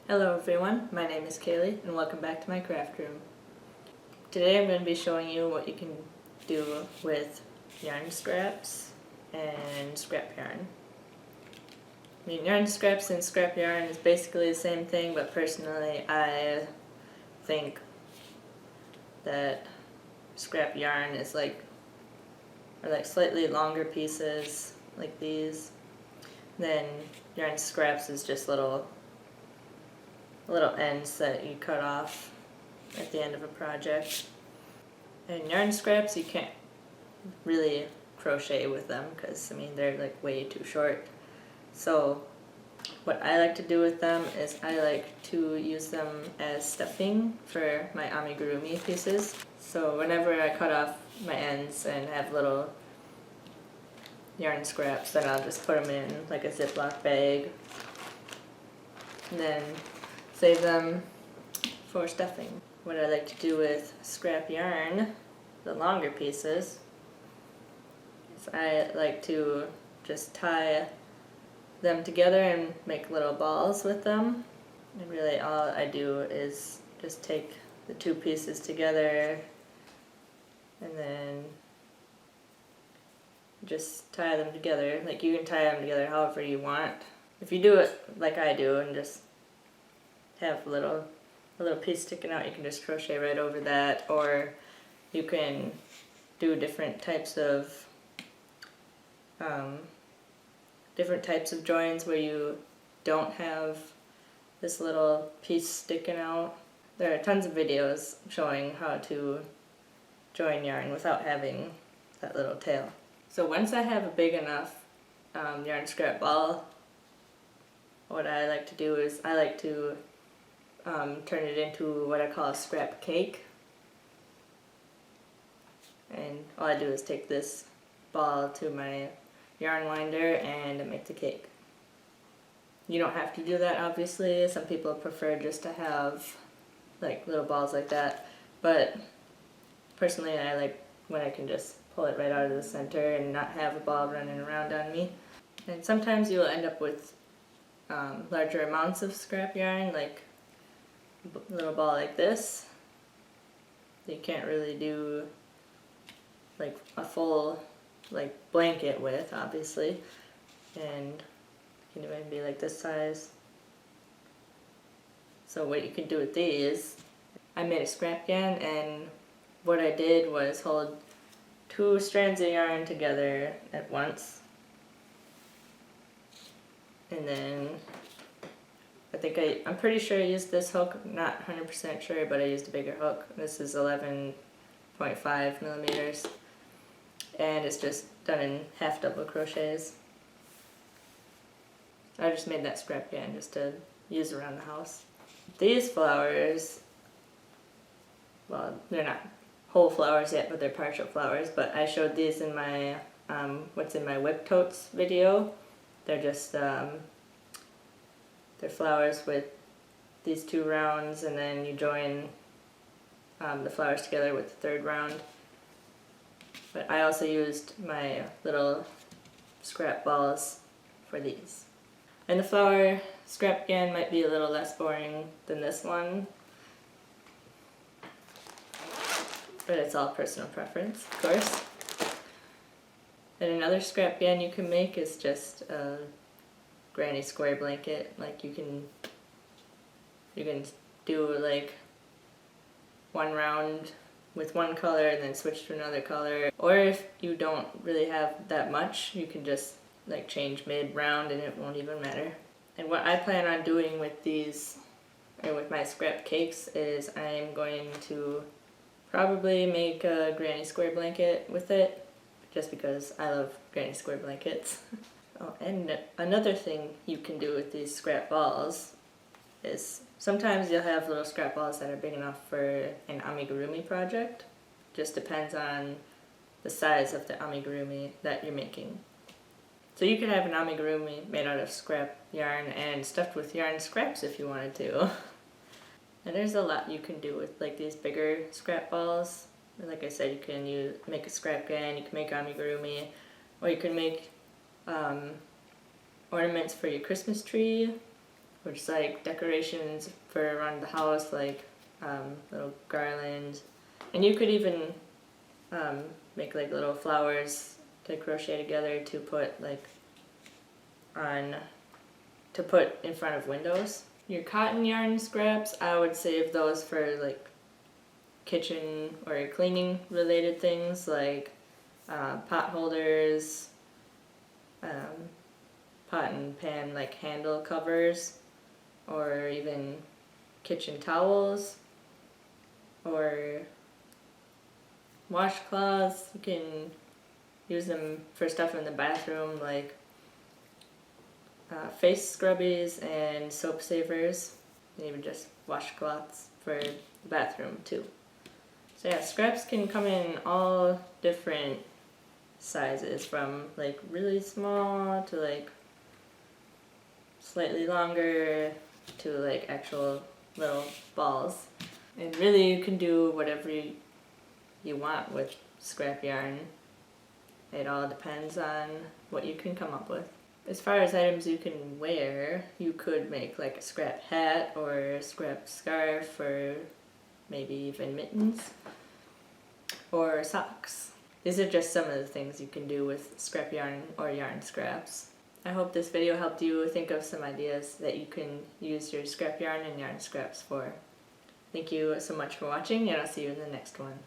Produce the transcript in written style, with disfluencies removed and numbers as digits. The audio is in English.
Hello everyone, my name is Kaylee and welcome back to my craft room. Today I'm going to be showing you what you can do with yarn scraps and scrap yarn. I mean, yarn scraps and scrap yarn is basically the same thing, but personally I think that scrap yarn is like slightly longer pieces like these. Then yarn scraps is just little ends that you cut off at the end of a project. And yarn scraps you can't really crochet with them because they're like way too short. So what I like to do with them is I like to use them as stuffing for my amigurumi pieces. So whenever I cut off my ends and have little yarn scraps, then I'll just put them in like a Ziploc bag and then save them for stuffing. What I like to do with scrap yarn, the longer pieces, is I like to just tie them together and make little balls with them. And really all I do is just take the two pieces together and then just tie them together. Like, you can tie them together however you want. If you do it like I do and just have a little piece sticking out, you can just crochet right over that, or you can do different types of joins where you don't have this little piece sticking out. There are tons of videos showing how to join yarn without having that little tail. So once I have a big enough yarn scrap ball, what I like to do is I like to turn it into what I call a scrap cake. And all I do is take this ball to my yarn winder and make the cake. You don't have to do that, obviously. Some people prefer just to have like little balls like that, but personally I like when I can just pull it right out of the center and not have a ball running around on me. And sometimes you'll end up with larger amounts of scrap yarn, like a little ball like this. You can't really do like a full like blanket with, obviously, and it can even be like this size. So what you can do with these, I made a scrap yarn, and what I did was hold two strands of yarn together at once, and then I'm pretty sure I used this hook, not 100% sure, but I used a bigger hook. This is 11.5 millimeters, and it's just done in half double crochets. I just made that scrap yarn just to use around the house. These flowers, well, they're not whole flowers yet, but they're partial flowers, but I showed these in my what's in my whip totes video. They're just they're flowers with these two rounds, and then you join the flowers together with the third round. But I also used my little scrap balls for these. And the flower scrap again might be a little less boring than this one, but it's all personal preference, of course. And another scrap yarn you can make is just a granny square blanket. Like, you can do like one round with one color and then switch to another color. Or if you don't really have that much, you can just like change mid-round and it won't even matter. And what I plan on doing with these, or with my scrap cakes, is I'm going to probably make a granny square blanket with it, just because I love granny square blankets. Oh, and another thing you can do with these scrap balls is sometimes you'll have little scrap balls that are big enough for an amigurumi project. Just depends on the size of the amigurumi that you're making. So you could have an amigurumi made out of scrap yarn and stuffed with yarn scraps if you wanted to. And there's a lot you can do with like these bigger scrap balls. Like I said, you can make a scrap yarn, you can make amigurumi, or you can make ornaments for your Christmas tree, or just like decorations for around the house, like little garlands. And you could even make like little flowers to crochet together to put like to put in front of windows. Your cotton yarn scraps, I would save those for like kitchen or cleaning related things, like pot holders, pot and pan like handle covers, or even kitchen towels, or washcloths. You can use them for stuff in the bathroom, like face scrubbies and soap savers, and even just washcloths for the bathroom too. So yeah, scraps can come in all different sizes, from like really small to like slightly longer to like actual little balls. And really you can do whatever you want with scrap yarn. It all depends on what you can come up with. As far as items you can wear, you could make like a scrap hat or a scrap scarf, or maybe even mittens or socks. These are just some of the things you can do with scrap yarn or yarn scraps. I hope this video helped you think of some ideas that you can use your scrap yarn and yarn scraps for. Thank you so much for watching, and I'll see you in the next one.